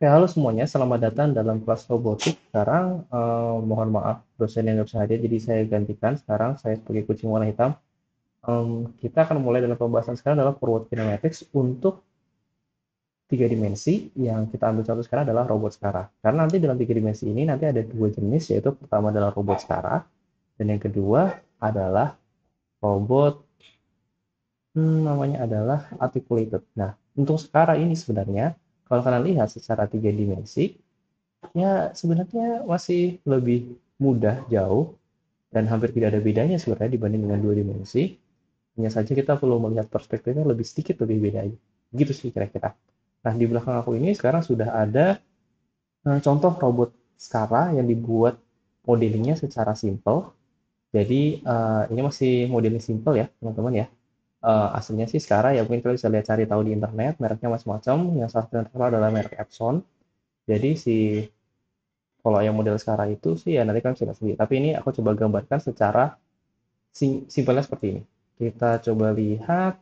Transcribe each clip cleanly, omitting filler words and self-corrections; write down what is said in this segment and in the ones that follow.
Oke, halo semuanya, selamat datang dalam kelas robotik. Sekarang, mohon maaf, dosen yang nggak bisa hadir, jadi saya gantikan. Sekarang saya sebagai kucing warna hitam. Kita akan mulai dalam pembahasan sekarang adalah forward kinematics untuk tiga dimensi. Yang kita ambil contoh sekarang adalah robot Skara. Karena nanti dalam tiga dimensi ini nanti ada dua jenis, yaitu pertama adalah robot Skara, dan yang kedua adalah robot, namanya adalah articulated. Nah, untuk Skara ini sebenarnya, kalau kalian lihat secara tiga dimensi, ya, sebenarnya masih lebih mudah, jauh, dan hampir tidak ada bedanya sebenarnya dibanding dengan dua dimensi. Hanya saja kita perlu melihat perspektifnya lebih sedikit lebih beda aja. Gitu sih kira-kira. Nah, di belakang aku ini sekarang sudah ada contoh robot Skara yang dibuat modelingnya secara simple. Jadi ini masih modeling simple ya, teman-teman ya. Aslinya sih Skara ya, mungkin kalian bisa lihat cari tahu di internet, mereknya macam-macam. Yang salah satu yang terkenal adalah merek Epson. Jadi si kalau yang model sekarang itu sih ya nanti kan bisa lihat sendiri. Tapi ini aku coba gambarkan secara simpelnya seperti ini. Kita coba lihat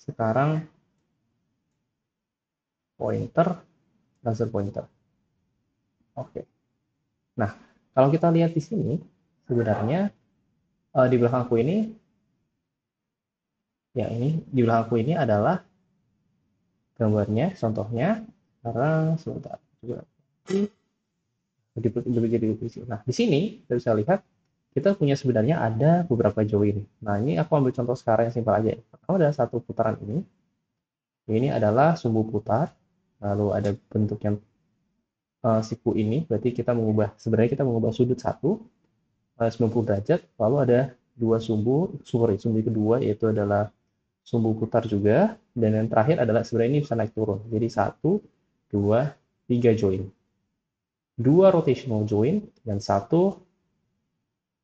sekarang pointer, laser pointer. Oke. Nah, kalau kita lihat di sini, sebenarnya di belakangku ini, ya ini di belakangku ini adalah gambarnya, contohnya. Sekarang sebentar, coba nah, di sini kita bisa lihat kita punya sebenarnya ada beberapa join. Nah, ini aku ambil contoh sekarang yang simpel aja. Pertama ada satu putaran ini. Ini adalah sumbu putar, lalu ada bentuk yang siku ini, berarti kita mengubah, sebenarnya kita mengubah sudut satu, 90 derajat, lalu ada dua sumbu kedua yaitu adalah sumbu putar juga, dan yang terakhir adalah sebenarnya ini bisa naik turun, jadi satu, dua, tiga join, dua rotational join, dan satu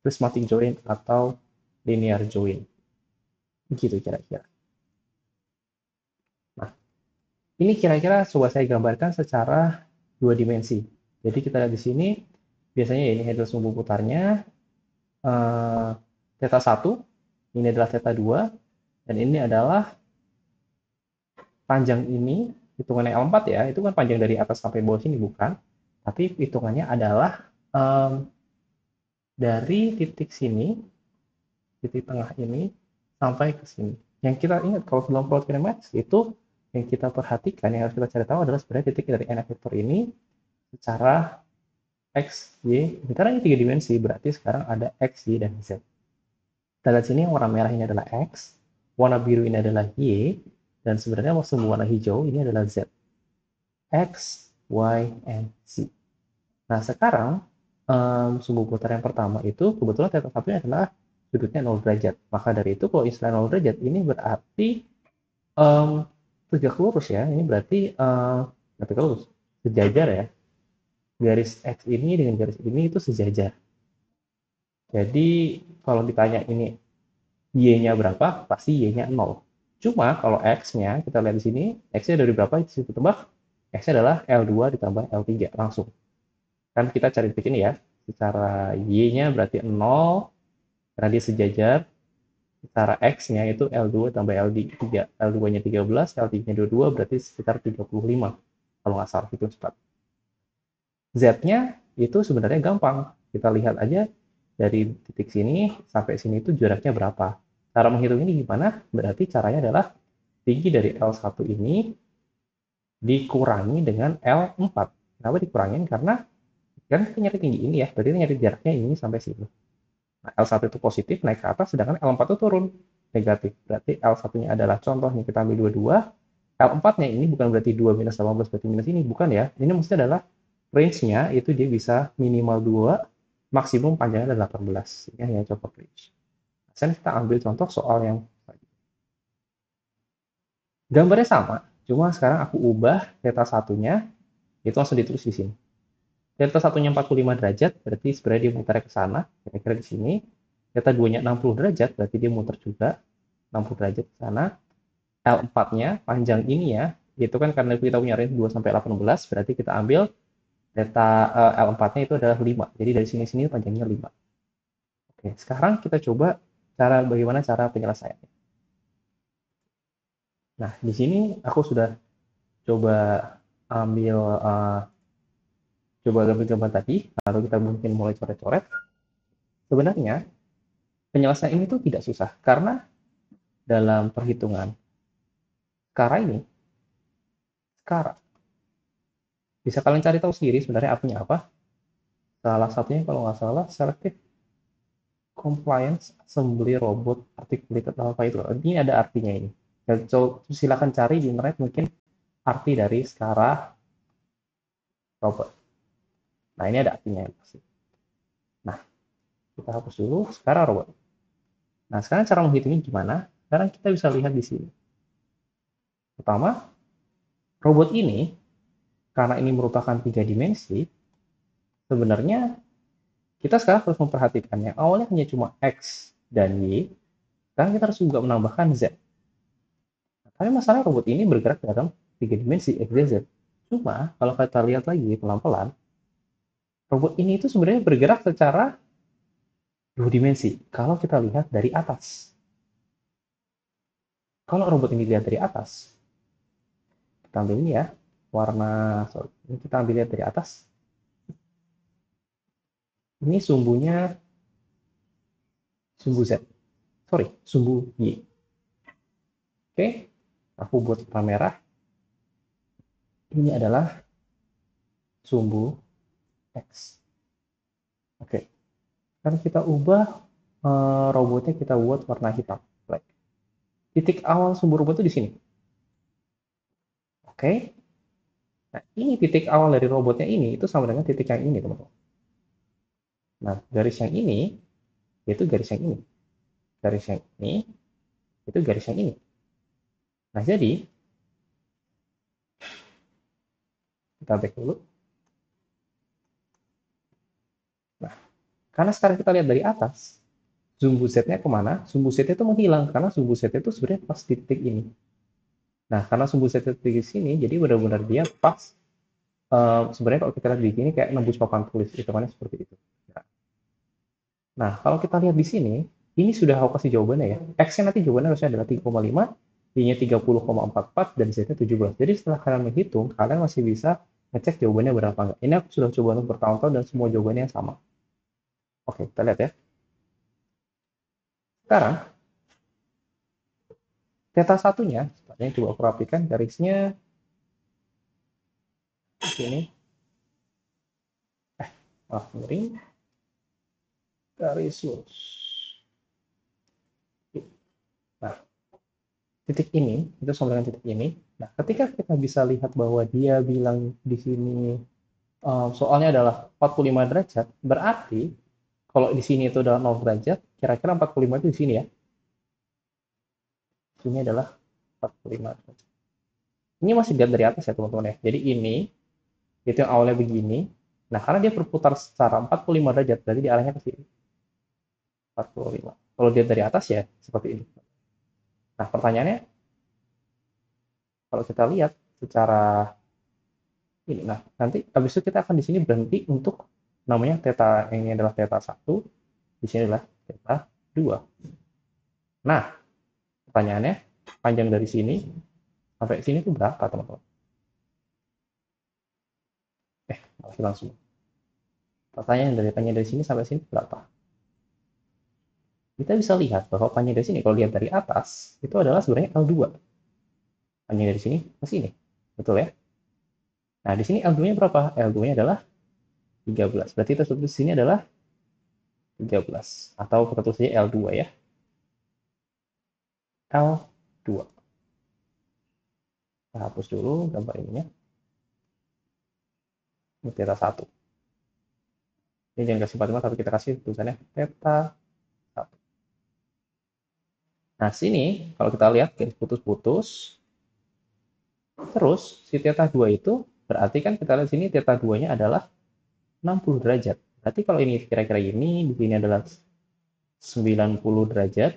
prismatic join atau linear join, gitu kira-kira. Nah, ini kira-kira coba saya gambarkan secara dua dimensi. Jadi kita lihat di sini, biasanya ya ini adalah sumbu putarnya, eh, theta 1, ini adalah theta 2, dan ini adalah panjang ini, hitungannya L4 ya, itu kan panjang dari atas sampai bawah sini bukan, tapi hitungannya adalah em, dari titik sini, titik tengah ini, sampai ke sini. Yang kita ingat kalau dalam plot kinematics itu yang kita perhatikan, yang harus kita cari tahu adalah sebenarnya titik dari n vektor ini secara X, Y, karena ini tiga dimensi, berarti sekarang ada X, Y, dan Z. Kita lihat sini warna merah ini adalah X, warna biru ini adalah Y, dan sebenarnya sumbu warna hijau ini adalah Z. X, Y, and Z. Nah, sekarang sumbu putar yang pertama itu kebetulan theta satunya adalah sudutnya 0 derajat. Maka dari itu kalau istilah 0 derajat ini berarti um, tegak lurus ya. Ini berarti tegak lurus, sejajar ya. Garis X ini dengan garis ini itu sejajar. Jadi kalau ditanya ini Y-nya berapa, pasti Y-nya 0. Cuma kalau X-nya, kita lihat di sini, X-nya dari berapa, itu tebak, X-nya adalah L2 ditambah L3, langsung. Kan kita cari titik ini ya, secara Y-nya berarti 0, karena dia sejajar, secara X-nya itu L2 tambah L3, L2-nya 13, L3-nya 22, berarti sekitar 35, kalau nggak salah, itu cepat. Z-nya itu sebenarnya gampang, kita lihat aja dari titik sini sampai sini itu jaraknya berapa. Cara menghitung ini gimana? Berarti caranya adalah tinggi dari L1 ini dikurangi dengan L4. Kenapa dikurangin? Karena kan kita nyari tinggi ini ya, berarti nyari jaraknya ini sampai sini. Nah, L1 itu positif, naik ke atas, sedangkan L4 itu turun, negatif. Berarti L1-nya adalah contohnya kita ambil 22, L4-nya ini bukan berarti 2 minus 18 berarti minus ini, bukan ya. Ini maksudnya adalah range-nya itu dia bisa minimal 2, maksimum panjangnya adalah 18. Ini hanya contoh range. Sekarang kita ambil contoh soal yang gambarnya sama, cuma sekarang aku ubah theta satunya, itu langsung ditulis di sini. Theta satunya 45 derajat, berarti sebenarnya dia muter ke sana, kira-kira di sini. Theta 2-nya 60 derajat, berarti dia muter juga 60 derajat ke sana. L4-nya, panjang ini ya, itu kan karena kita punya range 2 sampai 18, berarti kita ambil theta L4-nya itu adalah 5. Jadi dari sini-sini panjangnya 5. Oke, sekarang kita coba bagaimana cara penyelesaiannya. Nah, di sini aku sudah coba ambil coba gambar-gambar tadi, lalu kita mungkin mulai coret-coret. Sebenarnya penyelesaian ini tuh tidak susah karena dalam perhitungan skara ini, skara bisa kalian cari tahu sendiri sebenarnya artinya apa. Salah satunya kalau nggak salah selective compliance assembly robot articulated apa itu. Ini ada artinya ini. Dan silakan cari di internet mungkin arti dari skara robot. Nah ini ada artinya yang pasti. Nah kita hapus dulu skara robot. Nah sekarang cara menghitungnya gimana? Sekarang kita bisa lihat di sini. Pertama, robot ini karena ini merupakan 3 dimensi, sebenarnya kita sekarang harus memperhatikannya. Awalnya hanya cuma X dan Y, sekarang kita harus juga menambahkan Z. Tapi masalah robot ini bergerak dalam 3 dimensi X, Y, Z. Cuma kalau kita lihat lagi pelan-pelan, robot ini itu sebenarnya bergerak secara 2 dimensi. Kalau kita lihat dari atas. Kalau robot ini dilihat dari atas, kita ambil ini ya, warna, sorry, ini kita ambil lihat dari atas. Ini sumbunya sumbu Z. Sorry, sumbu Y. Oke, aku buat warna merah. Ini adalah sumbu X. Oke, kan kita ubah robotnya kita buat warna hitam, black. Titik awal sumbu robot itu di sini. Oke, nah ini titik awal dari robotnya ini itu sama dengan titik yang ini, teman-teman. Nah, garis yang ini yaitu garis yang ini. Garis yang ini itu garis yang ini. Nah, jadi kita back dulu. Nah, karena sekarang kita lihat dari atas, sumbu Z-nya kemana? Sumbu Z itu menghilang karena sumbu Z itu sebenarnya pas di titik ini. Nah, karena sumbu Z itu di sini, jadi benar-benar dia pas. Sebenarnya kalau kita lihat di sini kayak nembus papan tulis, hitungannya seperti itu. Nah, kalau kita lihat di sini, ini sudah aku kasih jawabannya ya. X-nya nanti jawabannya harusnya adalah 3,5, Y-nya 30,44, dan Z-nya 17. Jadi setelah kalian menghitung, kalian masih bisa ngecek jawabannya berapa enggak. Ini aku sudah coba untuk bertahun-tahun dan semua jawabannya yang sama. Oke, kita lihat ya. Sekarang, theta satunya, sebenarnya coba aku rapikan garisnya di sini. Miring. Garis lurus. Nah, titik ini, itu sama dengan titik ini. Nah, ketika kita bisa lihat bahwa dia bilang di sini soalnya adalah 45 derajat, berarti kalau di sini itu adalah 0 derajat, kira-kira 45 itu di sini ya. Sini adalah 45 derajat. Ini masih lihat dari atas ya teman-teman ya. Jadi ini, itu yang awalnya begini. Nah, karena dia berputar secara 45 derajat, berarti dia arahnya ke sini. 45. Kalau dia dari atas ya, seperti ini. Nah, pertanyaannya, kalau kita lihat secara ini, nah nanti habis itu kita akan di sini berhenti untuk namanya theta, ini adalah theta 1, di sini adalah theta 2. Nah, pertanyaannya, panjang dari sini sampai sini itu berapa, teman-teman? Masih langsung. Pertanyaan dari panjang dari sini sampai sini berapa? Kita bisa lihat bahwa panjang dari sini, kalau lihat dari atas, itu adalah sebenarnya L2. Panjang dari sini ke sini. Betul ya? Nah, di sini L2-nya berapa? L2-nya adalah 13. Berarti kita sebut di sini adalah 13. Atau kita tulis saja L2 ya. L2. Kita hapus dulu gambar ininya. Ini theta 1. Ini jangan kasih 45, tapi kita kasih tulisannya theta 1. Nah, sini kalau kita lihat garis putus-putus, terus si theta 2 itu berarti kan kita lihat sini theta 2-nya adalah 60 derajat. Berarti kalau ini kira-kira ini, di sini adalah 90 derajat,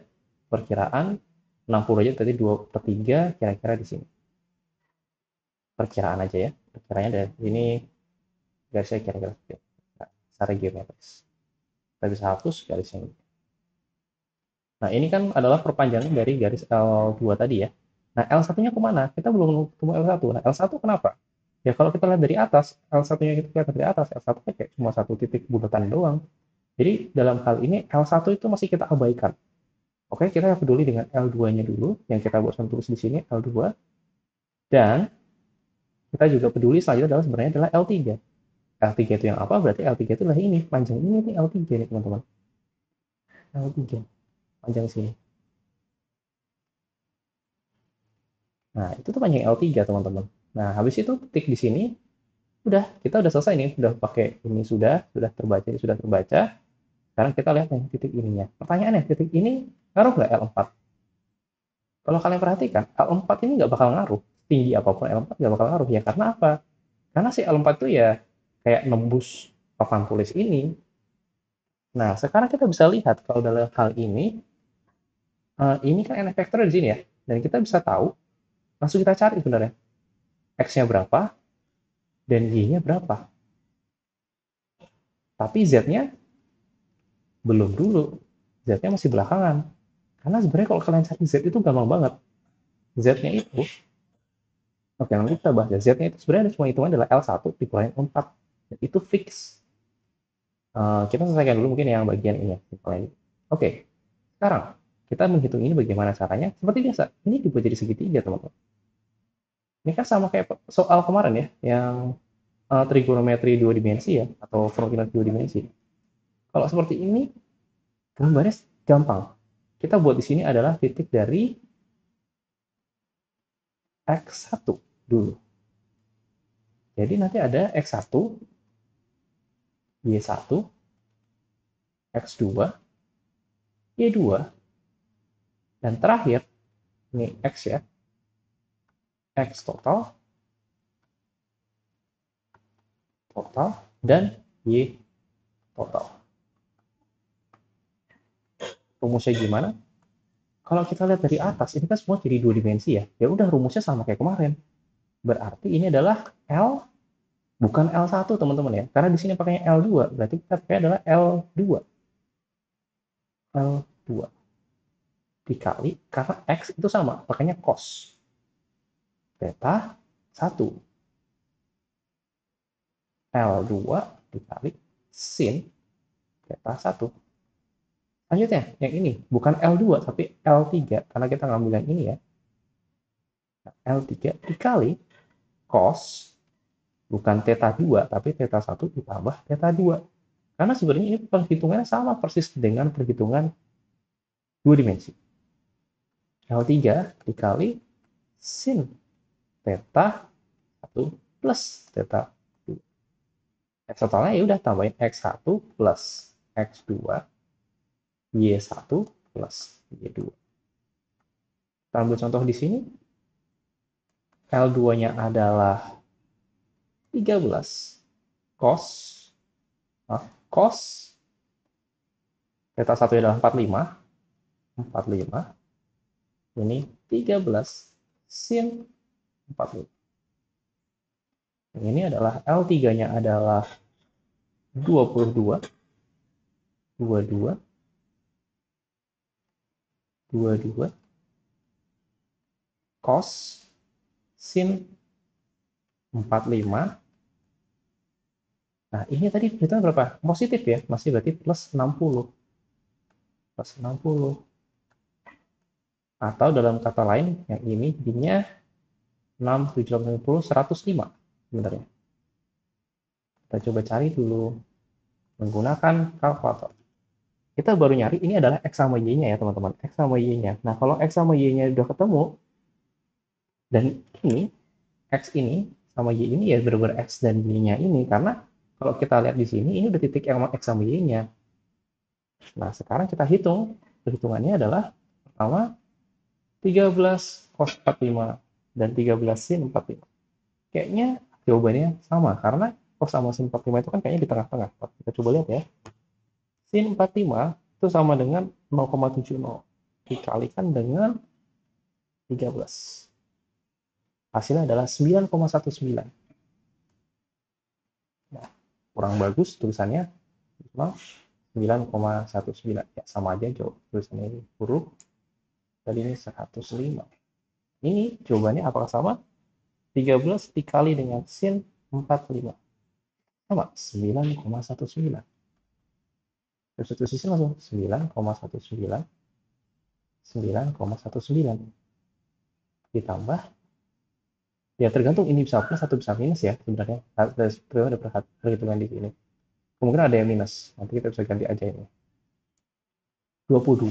perkiraan 60 derajat berarti 2 per 3 kira-kira di sini. Perkiraan aja ya, perkiraannya dari ini garisnya kira-kira secara geometris. Kita bisa hapus garis ini. Nah, ini kan adalah perpanjangan dari garis L2 tadi ya. Nah, L1-nya kemana? Kita belum ketemu L1. Nah, L1 kenapa? Ya kalau kita lihat dari atas, L1-nya kita lihat dari atas, L1 kayak cuma satu titik bulatan doang. Jadi dalam hal ini L1 itu masih kita abaikan. Oke, kita peduli dengan L2-nya dulu, yang kita bosan tulis di sini L2, dan kita juga peduli selanjutnya adalah sebenarnya adalah L3. L3 itu yang apa? Berarti L3 itu adalah ini, panjang ini nih L3 nih teman-teman. L3, panjang sini. Nah, itu tuh panjang L3 teman-teman. Nah, habis itu ketik di sini, udah, kita udah selesai nih, udah pakai ini sudah terbaca, sudah terbaca. Sekarang kita lihat nih titik ininya. Pertanyaannya, titik ini ngaruh nggak L4? Kalau kalian perhatikan, L4 ini nggak bakal ngaruh. Tinggi apapun L4 nggak bakal ngaruh. Ya karena apa? Karena si L4 itu ya kayak nembus papan tulis ini. Nah, sekarang kita bisa lihat kalau dalam hal ini kan n vektor di sini ya. Dan kita bisa tahu, langsung kita cari sebenarnya. X-nya berapa, dan Y-nya berapa. Tapi Z-nya belum dulu. Z-nya masih belakangan. Karena sebenarnya kalau kalian cari Z itu gampang banget. Z-nya itu, oke nanti kita bahas ya. Z-nya itu sebenarnya cuma hitungan adalah L1 dikurangi 4. Dan itu fix. Kita selesaikan dulu mungkin yang bagian ini. Oke, sekarang kita menghitung ini bagaimana caranya. Seperti biasa, ini juga jadi segitiga teman-teman. Ini kan sama kayak soal kemarin ya, yang trigonometri dua dimensi ya, atau frontier dua dimensi. Kalau seperti ini, gambarnya gampang. Kita buat di sini adalah titik dari X1 dulu. Jadi nanti ada X1, Y1, X2, Y2, dan terakhir, ini X ya, X total, dan Y total. Rumusnya gimana? Kalau kita lihat dari atas, ini kan semua jadi dua dimensi ya. Ya udah rumusnya sama kayak kemarin. Berarti ini adalah L, bukan L1 teman-teman ya. Karena di sini pakainya L2, berarti kita pakai adalah L2. L2 dikali, karena X itu sama, pakainya cos. Theta 1. L2 dikali sin theta 1. Lanjutnya, yang ini bukan L2 tapi L3 karena kita ngambil yang ini ya. L3 dikali cos, bukan theta 2 tapi theta 1 ditambah theta 2. Karena sebenarnya ini perhitungannya sama persis dengan perhitungan dua dimensi. L3 dikali sin theta 1 plus theta 2. X totalnya ya udah tambahin X1 plus X2 Y1 plus Y2. Kita ambil contoh di sini. L2-nya adalah 13 cos cos theta 1 adalah 45 ini 13 sin 45. Ini adalah L3-nya adalah 22 cos sin 45. Nah, ini tadi kita berapa? Positif ya, masih berarti plus 60. Plus 60. Atau dalam kata lain, yang ini jadinya 6, 7, 80, 105 sebenarnya. Kita coba cari dulu menggunakan kalkulator. Kita baru nyari, ini adalah X sama Y-nya ya teman-teman. X sama Y-nya. Nah, kalau X sama Y-nya udah ketemu, dan ini, X ini sama Y ini ya benar-benar X dan Y-nya ini. Karena kalau kita lihat di sini, ini udah titik X sama Y-nya. Nah, sekarang kita hitung. Perhitungannya adalah pertama 13 cos 45 dan 13 sin 45. Kayaknya jawabannya sama karena cos sama sin 45 itu kan kayaknya di tengah-tengah. Kita coba lihat ya. Sin 45 itu sama dengan 0,70 dikalikan dengan 13. Hasilnya adalah 9,19. Nah, kurang bagus tulisannya. 9,19 ya sama aja jawab tulisannya ini huruf tadi ini 105. Ini jawabannya apakah sama? 13 dikali dengan sin 45. Sama, 9,19. Terus satu sisi langsung 9,19. 9,19 ditambah, ya tergantung ini bisa plus atau bisa minus ya sebenarnya. Ada perhitungan di sini. Kemungkinan ada yang minus. Nanti kita bisa ganti aja ini. 22,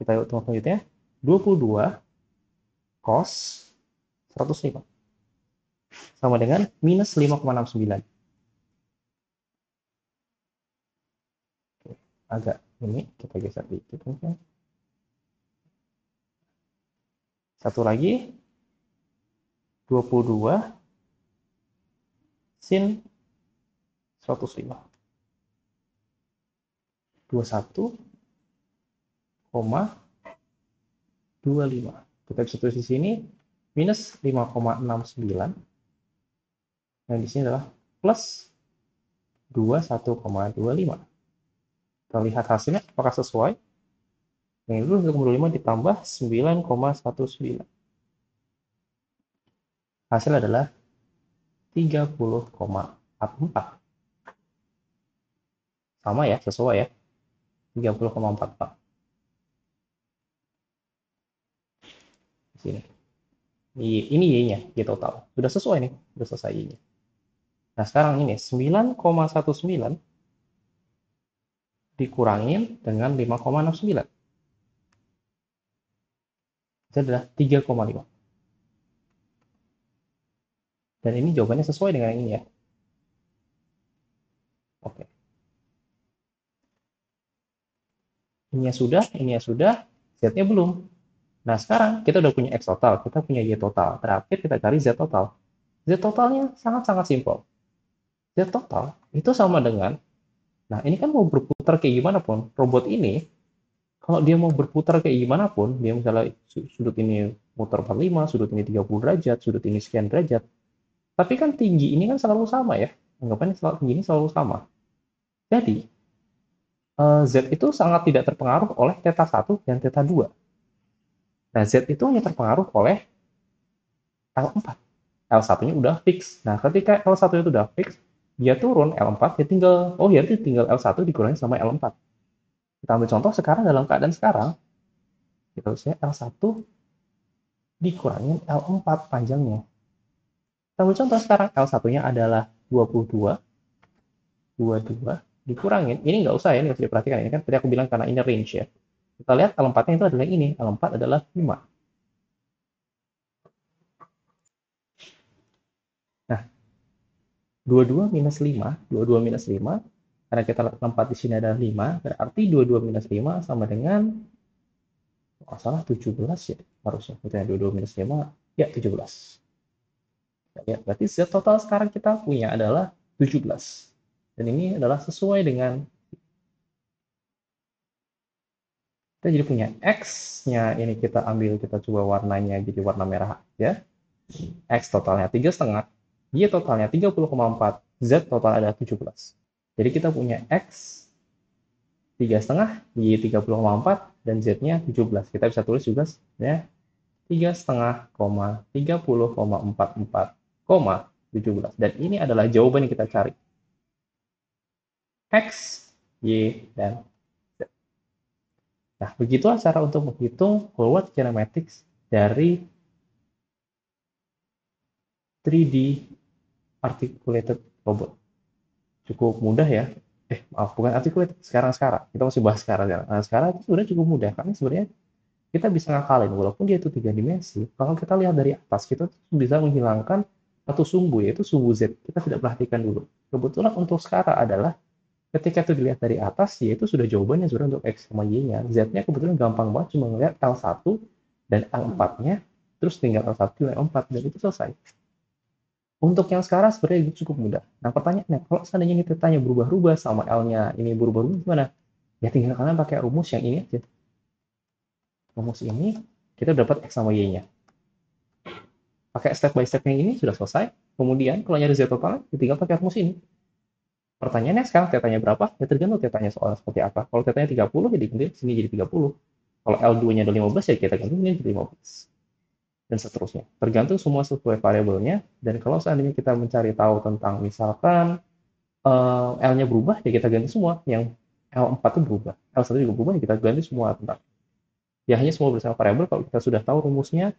kita hitung selanjutnya. 22 cos 105 sama dengan minus 5,69. Agak ini kita geser dikit mungkin. Satu lagi 22 sin 105. 21,25. Kita bisa tulis di sini minus 5,69. Yang di sini adalah plus 21,25. Kita lihat hasilnya apakah sesuai. Yang dulu 1,25 ditambah 9,19. Hasil adalah 30,44. Sama ya, sesuai ya. 30,44. Di sini. Ini Y-nya, Y total. Sudah sesuai nih, sudah selesai Y-nya. Nah, sekarang ini 9,19 dikurangin dengan 5,69. Itu adalah 3,5. Dan ini jawabannya sesuai dengan ini ya. Oke. Ini ya sudah, Z-nya belum. Nah, sekarang kita udah punya X total, kita punya Y total. Terakhir kita cari Z total. Z totalnya sangat-sangat simpel. Z total itu sama dengan, nah ini kan mau berputar kayak gimana pun, robot ini, kalau dia mau berputar kayak gimana pun, dia misalnya sudut ini muter 45, sudut ini 30 derajat, sudut ini sekian derajat, tapi kan tinggi ini kan selalu sama ya, anggapannya tinggi ini selalu sama. Jadi, Z itu sangat tidak terpengaruh oleh theta 1 dan theta 2. Nah, Z itu hanya terpengaruh oleh L4. L1-nya udah fix. Nah, ketika L1 itu udah fix, dia turun L4, dia tinggal, oh ya itu tinggal L1 dikurangi sama L4. Kita ambil contoh sekarang dalam keadaan sekarang, kita tulisnya L1 dikurangin L4 panjangnya. Kita ambil contoh sekarang, L1-nya adalah 22, 22 dikurangin, ini nggak usah ya, ini harus diperhatikan, ini kan tadi aku bilang karena ini range ya. Kita lihat L4-nya itu adalah ini, L4 adalah 5. Nah, 22 minus 5, 22 minus 5, karena kita lihat L4 di sini adalah 5, berarti 22 minus 5 sama dengan, oh salah 17 ya, harusnya. Kita 22 minus 5, ya 17. Ya, berarti Z total sekarang kita punya adalah 17. Dan ini adalah sesuai dengan, kita jadi punya X-nya, ini kita ambil, kita coba warnanya jadi warna merah ya. X totalnya 3,5, Y totalnya 30,4, Z total adalah 17. Jadi kita punya X 3,5, Y 30,4, dan Z-nya 17. Kita bisa tulis juga ya 3,5, 30,44, 17. Dan ini adalah jawaban yang kita cari. X, Y, dan Z. Nah, begitulah cara untuk menghitung fluid kinematics dari 3D articulated robot. Cukup mudah ya. Maaf, bukan articulated, sekarang. Kita masih bahas sekarang. Nah, sekarang itu sebenarnya cukup mudah, karena sebenarnya kita bisa ngakalin, walaupun dia itu 3 dimensi, kalau kita lihat dari atas, kita bisa menghilangkan satu sumbu, yaitu sumbu Z. Kita tidak perhatikan dulu. Kebetulan untuk sekarang adalah, ketika itu dilihat dari atas, yaitu sudah jawabannya sudah untuk X sama Y-nya. Z-nya kebetulan gampang banget, cuma ngeliat L1 dan L4-nya, terus tinggal L1 dan L4, dan itu selesai. Untuk yang sekarang sebenarnya cukup mudah. Nah, pertanyaannya, kalau seandainya ini tetanya berubah-ubah sama L-nya ini berubah-ubah gimana? Ya tinggal kalian pakai rumus yang ini aja. Rumus ini, kita dapat X sama Y-nya. Pakai step by step yang ini sudah selesai. Kemudian, kalau nyari Z total, tinggal pakai rumus ini. Pertanyaannya sekarang tetanya berapa? Ya tergantung tetanya soalnya seperti apa. Kalau tetanya 30, ya diganti sini jadi 30. Kalau L2-nya ada 15, ya kita ganti ini jadi 15. dan seterusnya. Tergantung semua sesuai variabelnya, dan kalau seandainya kita mencari tahu tentang misalkan L-nya berubah, ya kita ganti semua. Yang L4 itu berubah, L1 juga berubah, ya kita ganti semua tentang. Ya hanya semua bersama variabel, kalau kita sudah tahu rumusnya,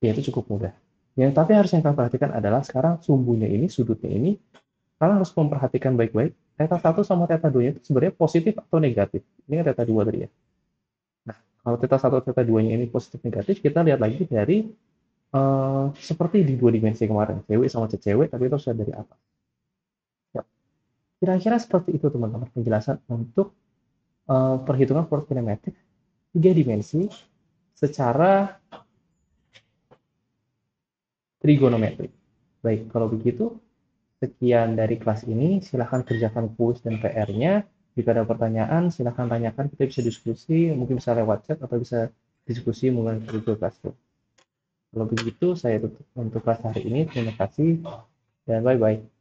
ya itu cukup mudah. Yang tapi harus yang kita perhatikan adalah sekarang sumbunya ini, sudutnya ini, kalian harus memperhatikan baik-baik, theta 1 sama theta 2 itu sebenarnya positif atau negatif. Ini kan theta 2 tadi ya. Nah, kalau theta 1 theta 2-nya ini positif negatif, kita lihat lagi dari seperti di dua dimensi kemarin, cewek sama cewek, tapi itu sudah dari atas. Ya, kira-kira seperti itu teman-teman penjelasan untuk perhitungan power kinematik tiga dimensi secara trigonometri. Baik, kalau begitu sekian dari kelas ini. Silahkan kerjakan kuis dan PR-nya. Jika ada pertanyaan, silahkan tanyakan. Kita bisa diskusi, mungkin bisa lewat chat atau bisa diskusi melalui Google Classroom. Kalau begitu, saya tutup untuk kelas hari ini. Terima kasih dan bye-bye.